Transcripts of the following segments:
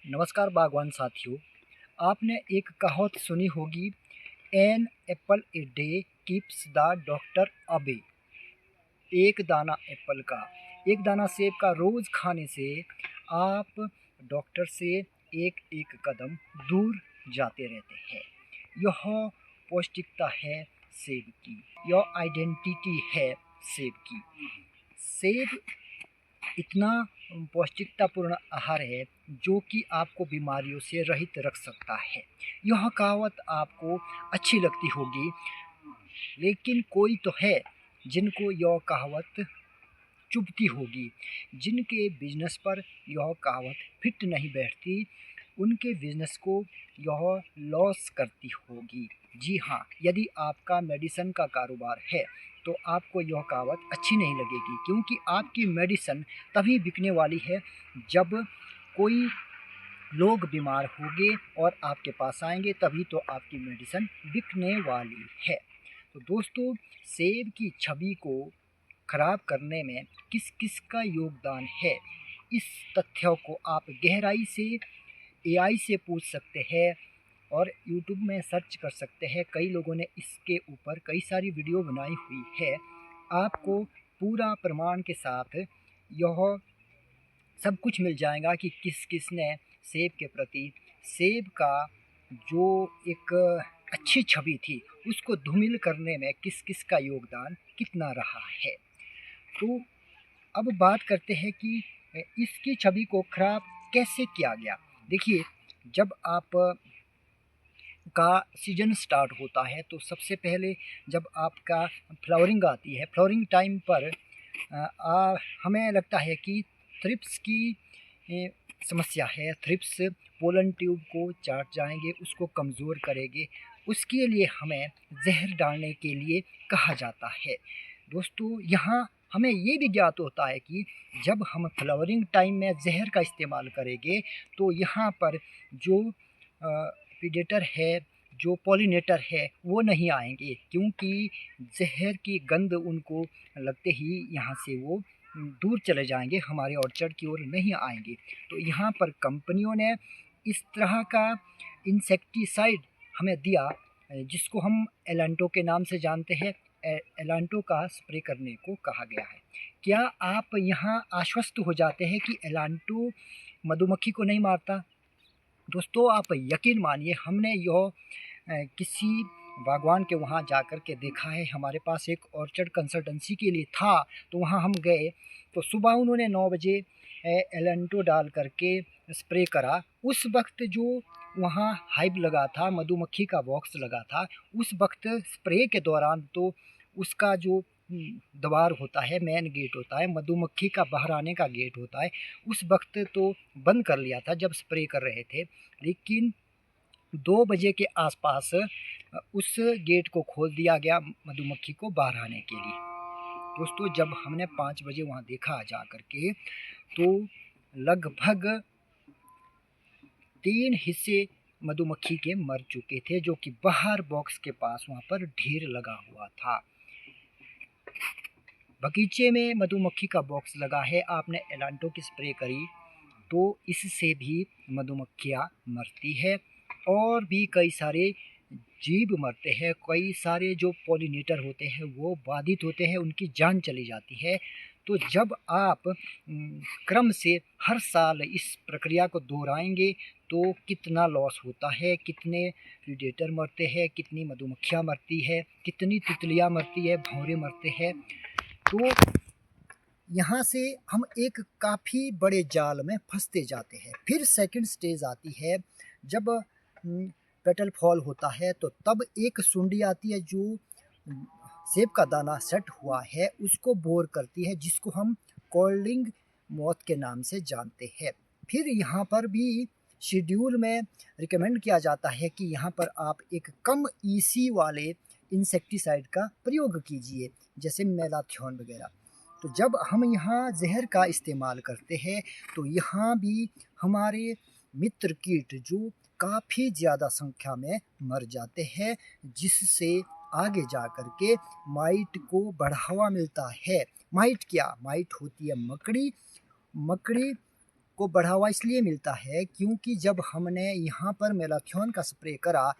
नमस्कार बागवान साथियों। आपने एक कहावत सुनी होगी, an apple a day keeps the doctor away. एक दाना एप्पल का, एक दाना सेब का रोज खाने से आप डॉक्टर से एक एक कदम दूर जाते रहते हैं। यह पौष्टिकता है सेब की, यह आइडेंटिटी है सेब की। सेब इतना पौष्टिकतापूर्ण आहार है जो कि आपको बीमारियों से रहित रख सकता है। यह कहावत आपको अच्छी लगती होगी, लेकिन कोई तो है जिनको यह कहावत चुभती होगी, जिनके बिजनेस पर यह कहावत फिट नहीं बैठती, उनके बिजनेस को यह लॉस करती होगी। जी हाँ, यदि आपका मेडिसिन का कारोबार है तो आपको यह कहावत अच्छी नहीं लगेगी, क्योंकि आपकी मेडिसिन तभी बिकने वाली है जब कोई लोग बीमार होंगे और आपके पास आएंगे, तभी तो आपकी मेडिसिन बिकने वाली है। तो दोस्तों, सेब की छवि को खराब करने में किस किस का योगदान है, इस तथ्यों को आप गहराई से एआई से पूछ सकते हैं और यूट्यूब में सर्च कर सकते हैं। कई लोगों ने इसके ऊपर कई सारी वीडियो बनाई हुई है। आपको पूरा प्रमाण के साथ यह सब कुछ मिल जाएगा कि किस किस ने सेब के प्रति, सेब का जो एक अच्छी छवि थी उसको धूमिल करने में किस किस का योगदान कितना रहा है। तो अब बात करते हैं कि इसकी छवि को खराब कैसे किया गया। देखिए, जब आप का सीजन स्टार्ट होता है तो सबसे पहले जब आपका फ्लावरिंग आती है, फ्लावरिंग टाइम पर हमें लगता है कि थ्रिप्स की समस्या है। थ्रिप्स पोलन ट्यूब को चाट जाएंगे, उसको कमज़ोर करेंगे। उसके लिए हमें जहर डालने के लिए कहा जाता है। दोस्तों, यहाँ हमें ये भी ज्ञात होता है कि जब हम फ्लावरिंग टाइम में जहर का इस्तेमाल करेंगे तो यहाँ पर जो प्रीडेटर है, जो पॉलिनेटर है, वो नहीं आएंगे, क्योंकि जहर की गंध उनको लगते ही यहाँ से वो दूर चले जाएंगे, हमारे ऑर्चर्ड की ओर नहीं आएंगे। तो यहाँ पर कंपनियों ने इस तरह का इंसेक्टिसाइड हमें दिया, जिसको हम एलांटो के नाम से जानते हैं। एलांटो का स्प्रे करने को कहा गया है। क्या आप यहाँ आश्वस्त हो जाते हैं कि एलांटो मधुमक्खी को नहीं मारता? दोस्तों, आप यकीन मानिए, हमने यह किसी बागवान के वहाँ जाकर के देखा है। हमारे पास एक ऑर्चर्ड कंसल्टेंसी के लिए था, तो वहाँ हम गए तो सुबह उन्होंने 9 बजे एलेंटो डाल करके स्प्रे करा। उस वक्त जो वहाँ हाइव लगा था, मधुमक्खी का बॉक्स लगा था, उस वक्त स्प्रे के दौरान तो उसका जो द्वार होता है, मेन गेट होता है, मधुमक्खी का बाहर आने का गेट होता है, उस वक्त तो बंद कर लिया था जब स्प्रे कर रहे थे। लेकिन 2 बजे के आसपास उस गेट को खोल दिया गया मधुमक्खी को बाहर आने के लिए। दोस्तों, जब हमने 5 बजे वहाँ देखा जा कर के, तो लगभग 3 हिस्से मधुमक्खी के मर चुके थे, जो कि बाहर बॉक्स के पास वहाँ पर ढेर लगा हुआ था। बगीचे में मधुमक्खी का बॉक्स लगा है, आपने एलांटो की स्प्रे करी तो इससे भी मधुमक्खियाँ मरती है और भी कई सारे जीव मरते हैं। कई सारे जो पॉलिनेटर होते हैं वो बाधित होते हैं, उनकी जान चली जाती है। तो जब आप क्रम से हर साल इस प्रक्रिया को दोहराएंगे तो कितना लॉस होता है, कितने प्रीडेटर मरते हैं, कितनी मधुमक्खियाँ मरती है, कितनी तितलियाँ मरती है, भंवरे मरते हैं। तो यहाँ से हम एक काफ़ी बड़े जाल में फंसते जाते हैं। फिर सेकंड स्टेज आती है, जब पेटल फॉल होता है तो तब एक सुंडी आती है जो सेब का दाना सेट हुआ है उसको बोर करती है, जिसको हम कॉल्डिंग मौत के नाम से जानते हैं। फिर यहाँ पर भी शेड्यूल में रिकमेंड किया जाता है कि यहाँ पर आप एक कम ईसी वाले इंसेक्टिसाइड का प्रयोग कीजिए, जैसे मेलाथियोन वगैरह। तो जब हम यहाँ जहर का इस्तेमाल करते हैं तो यहाँ भी हमारे मित्र कीट जो काफ़ी ज़्यादा संख्या में मर जाते हैं, जिससे आगे जा कर के माइट को बढ़ावा मिलता है। माइट क्या? माइट होती है मकड़ी। मकड़ी को बढ़ावा इसलिए मिलता है क्योंकि जब हमने यहाँ पर मैलाथ्योन का स्प्रे करा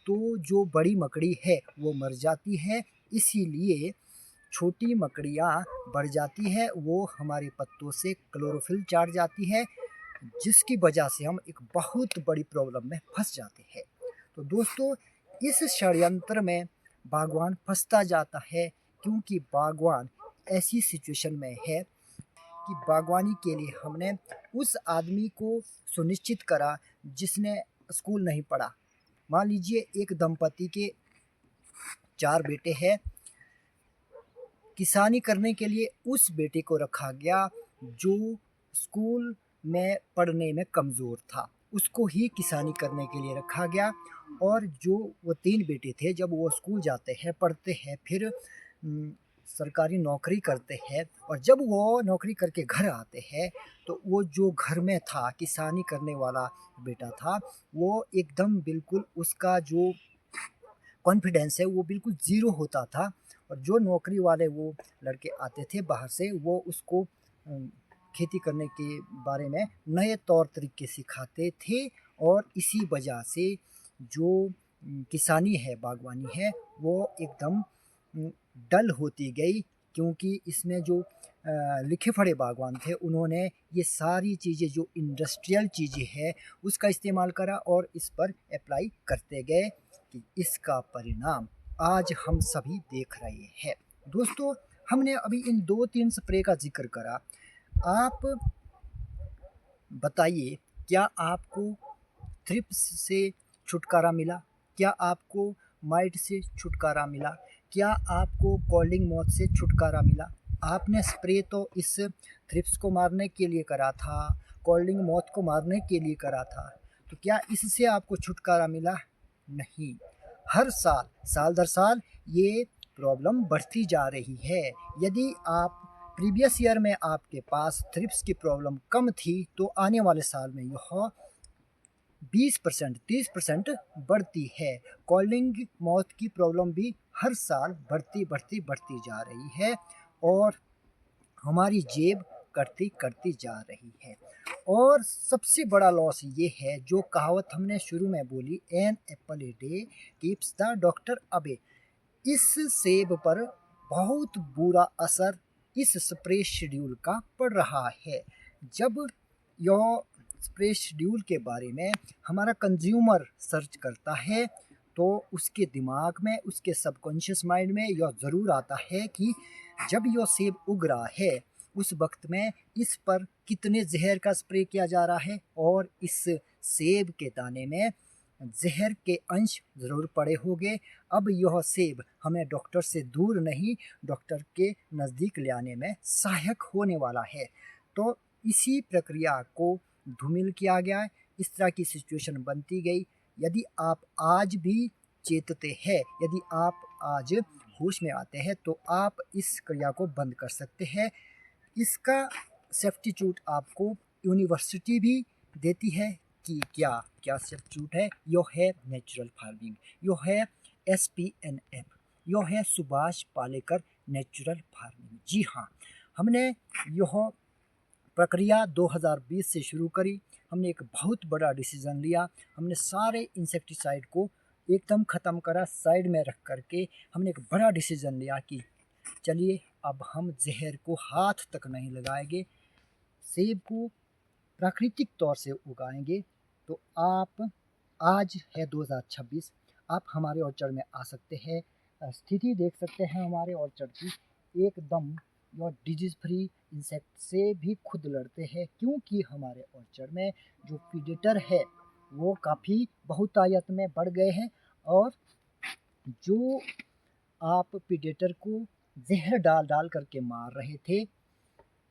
तो जो बड़ी मकड़ी है वो मर जाती है, इसीलिए छोटी मकड़ियाँ बढ़ जाती है, वो हमारे पत्तों से क्लोरोफिल चाट जाती है, जिसकी वजह से हम एक बहुत बड़ी प्रॉब्लम में फंस जाते हैं। तो दोस्तों, इस षड्यंत्र में बागवान फंसता जाता है क्योंकि बागवान ऐसी सिचुएशन में है कि बागवानी के लिए हमने उस आदमी को सुनिश्चित करा जिसने स्कूल नहीं पढ़ा। मान लीजिए एक दंपति के 4 बेटे हैं, किसानी करने के लिए उस बेटे को रखा गया जो स्कूल में पढ़ने में कमज़ोर था, उसको ही किसानी करने के लिए रखा गया। और जो वो 3 बेटे थे, जब वो स्कूल जाते हैं, पढ़ते हैं, फिर सरकारी नौकरी करते हैं, और जब वो नौकरी करके घर आते हैं तो वो जो घर में था किसानी करने वाला बेटा था, वो एकदम बिल्कुल उसका जो कॉन्फिडेंस है वो बिल्कुल ज़ीरो होता था। और जो नौकरी वाले वो लड़के आते थे बाहर से, वो उसको खेती करने के बारे में नए तौर तरीके सिखाते थे। और इसी वजह से जो किसानी है, बागवानी है, वो एकदम डल होती गई, क्योंकि इसमें जो लिखे पढ़े बागवान थे उन्होंने ये सारी चीज़ें जो इंडस्ट्रियल चीज़ें हैं उसका इस्तेमाल करा और इस पर अप्लाई करते गए कि इसका परिणाम आज हम सभी देख रहे हैं। दोस्तों, हमने अभी इन 2-3 स्प्रे का जिक्र करा। आप बताइए, क्या आपको थ्रिप्स से छुटकारा मिला? क्या आपको माइट से छुटकारा मिला? क्या आपको कॉलिंग मॉथ से छुटकारा मिला? आपने स्प्रे तो इस थ्रिप्स को मारने के लिए करा था, कॉलिंग मॉथ को मारने के लिए करा था, तो क्या इससे आपको छुटकारा मिला? नहीं। हर साल, साल दर साल ये प्रॉब्लम बढ़ती जा रही है। यदि आप प्रीवियस ईयर में आपके पास थ्रिप्स की प्रॉब्लम कम थी, तो आने वाले साल में यह 20%, 30% बढ़ती है। कॉलिंग मॉथ की प्रॉब्लम भी हर साल बढ़ती जा रही है और हमारी जेब करती जा रही है। और सबसे बड़ा लॉस ये है, जो कहावत हमने शुरू में बोली, an apple a day keeps the doctor away, इस सेब पर बहुत बुरा असर इस स्प्रे शेड्यूल का पड़ रहा है। जब यह स्प्रे शेड्यूल के बारे में हमारा कंज्यूमर सर्च करता है तो उसके दिमाग में, उसके सबकॉन्शियस माइंड में यह ज़रूर आता है कि जब यह सेब उग रहा है उस वक्त में इस पर कितने जहर का स्प्रे किया जा रहा है, और इस सेब के दाने में जहर के अंश ज़रूर पड़े होंगे। अब यह सेब हमें डॉक्टर से दूर नहीं, डॉक्टर के नज़दीक ले आने में सहायक होने वाला है। तो इसी प्रक्रिया को धूमिल किया गया, इस तरह की सिचुएशन बनती गई। यदि आप आज भी चेतते हैं, यदि आप आज होश में आते हैं, तो आप इस क्रिया को बंद कर सकते हैं। इसका सब्स्टिट्यूट आपको यूनिवर्सिटी भी देती है कि क्या क्या सब्स्टिट्यूट है। यह है नेचुरल फार्मिंग, यह है SPNF, यह है सुभाष पालेकर नेचुरल फार्मिंग। जी हाँ, हमने यह प्रक्रिया 2020 से शुरू करी। हमने एक बहुत बड़ा डिसीज़न लिया, हमने सारे इंसेक्टिसाइड को एकदम ख़त्म करा, साइड में रख करके हमने एक बड़ा डिसीज़न लिया कि चलिए अब हम जहर को हाथ तक नहीं लगाएंगे, सेब को प्राकृतिक तौर से उगाएंगे। तो आप, आज है 2026, आप हमारे ऑर्चर्ड में आ सकते हैं, स्थिति देख सकते हैं हमारे ऑर्चर्ड की। एकदम यह डिजीज़ फ्री इंसेक्ट से भी खुद लड़ते हैं, क्योंकि हमारे ऑर्चर्ड में जो प्रीडेटर है वो काफ़ी बहुतायत में बढ़ गए हैं। और जो आप प्रीडेटर को जहर डाल करके मार रहे थे,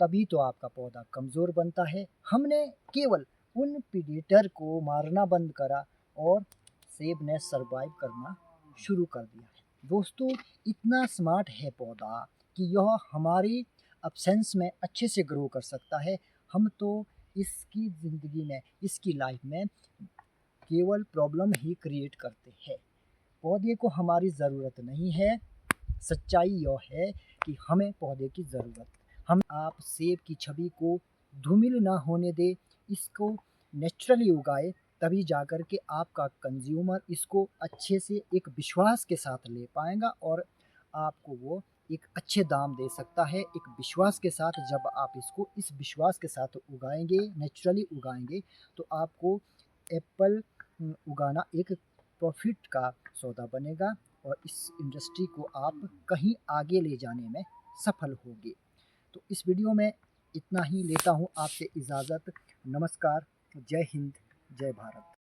तभी तो आपका पौधा कमज़ोर बनता है। हमने केवल उन प्रीडेटर को मारना बंद करा और सेब ने सरवाइव करना शुरू कर दिया है। दोस्तों, इतना स्मार्ट है पौधा कि यह हमारी अब्सेंस में अच्छे से ग्रो कर सकता है। हम तो इसकी ज़िंदगी में, इसकी लाइफ में केवल प्रॉब्लम ही क्रिएट करते हैं। पौधे को हमारी ज़रूरत नहीं है। सच्चाई यह है कि हमें पौधे की ज़रूरत। हम आप सेब की छवि को धूमिल ना होने दें, इसको नेचुरली उगाए, तभी जाकर के आपका कंज्यूमर इसको अच्छे से एक विश्वास के साथ ले पाएगा और आपको वो एक अच्छे दाम दे सकता है। एक विश्वास के साथ जब आप इसको इस विश्वास के साथ उगाएंगे, नेचुरली उगाएंगे, तो आपको एप्पल उगाना एक प्रॉफिट का सौदा बनेगा और इस इंडस्ट्री को आप कहीं आगे ले जाने में सफल होंगे। तो इस वीडियो में इतना ही लेता हूँ आपसे इजाज़त। नमस्कार, जय हिंद, जय भारत।